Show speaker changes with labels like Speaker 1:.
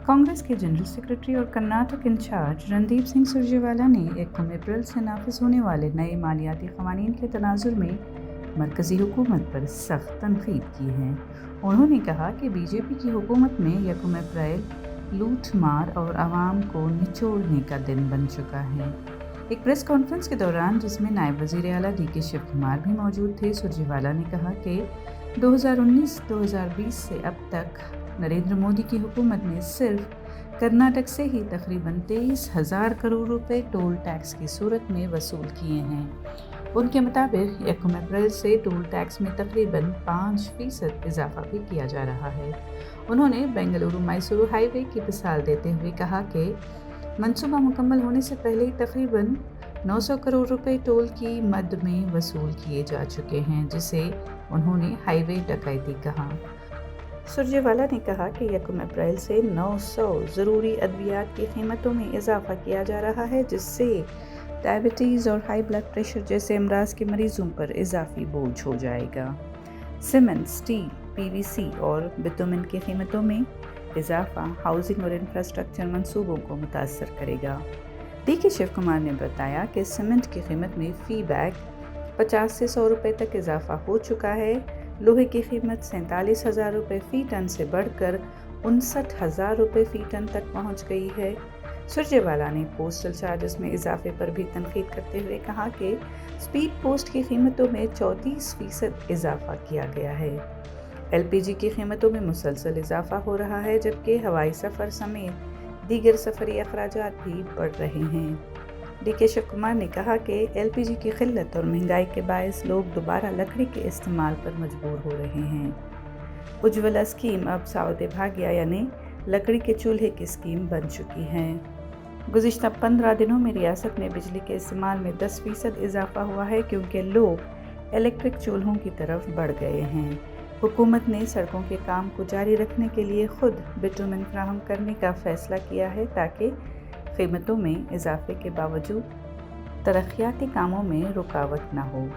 Speaker 1: कांग्रेस के general secretary और Karnataka in charge Randeep Singh Surjewala ने 1 अप्रैल से नाफिज होने वाले नए मालियाती क़वानीन के तनाजुर में मरकज़ी हुकूमत पर सख्त तनक़ीद की है। उन्होंने कहा कि बीजेपी की हुकूमत में 1 अप्रैल लूट मार और आवाम को निचोड़ने का दिन बन चुका है। एक प्रेस कॉन्फ्रेंस के दौरान जिसमें नायब वज़ीर आला DK शिव कुमार भी मौजूद थे, सुरजेवाला ने कहा कि 2019-2020 से अब तक नरेंद्र मोदी की हुकूमत ने सिर्फ कर्नाटक से ही तकरीबन 23,000 करोड़ रुपए टोल टैक्स की सूरत में वसूल किए हैं। उनके मुताबिक 1 अप्रैल से टोल टैक्स में तकरीबन 5% इजाफा भी किया जा रहा है। उन्होंने बेंगलुरु मैसूरू हाईवे की मिसाल देते हुए कहा कि मंसूबा मुकम्मल होने से पहले ही तकरीबन 900 करोड़ रुपए टोल की मद में वसूल किए जा चुके हैं, जिसे उन्होंने हाईवे डकैती कहा। सुरजेवाला ने कहा कि 1 अप्रैल से 900 ज़रूरी अद्वियात की कीमतों में इजाफा किया जा रहा है, जिससे डायबिटीज़ और हाई ब्लड प्रेशर जैसे अमराज के मरीजों पर इजाफी बोझ हो जाएगा। सीमेंट, स्टील, PVC और बिटुमेन की कीमतों में इजाफा हाउसिंग और इंफ्रास्ट्रक्चर मंसूबों को मुतासर करेगा। DK शिव कुमार ने बताया कि सीमेंट की कीमत में फ़ी बैग 50 से 100 रुपये तक इजाफा हो चुका है। लोहे की कीमत 47,000 रुपये फ़ी टन से बढ़कर 59,000 रुपये फ़ी टन तक पहुंच गई है। सुरजेवाला ने पोस्टल चार्जेस में इजाफे पर भी तनकीद करते हुए कहा कि स्पीड पोस्ट की कीमतों में 34% इजाफा किया गया है। LPG की कीमतों में मुसलसल इजाफा हो रहा है, जबकि हवाई सफ़र समेत दीगर सफरी अखराजात भी बढ़ रहे हैं। DK शिव कुमार ने कहा कि LPG की किल्लत और महंगाई के बायस लोग दोबारा लकड़ी के इस्तेमाल पर मजबूर हो रहे हैं। उज्ज्वला स्कीम अब साउदे भाग्या यानी लकड़ी के चूल्हे की स्कीम बन चुकी है। गुज़िश्ता 15 दिनों में रियासत में बिजली के इस्तेमाल में 10% इजाफा हुआ है, क्योंकि लोग इलेक्ट्रिक चूल्हों की तरफ बढ़ गए हैं। हुकूमत ने सड़कों के काम को जारी रखने के लिए खुद बिटुमेन फराहम करने का फैसला किया है, ताकि कीमतों में इजाफे के बावजूद तरक्याती कामों में रुकावट न हो।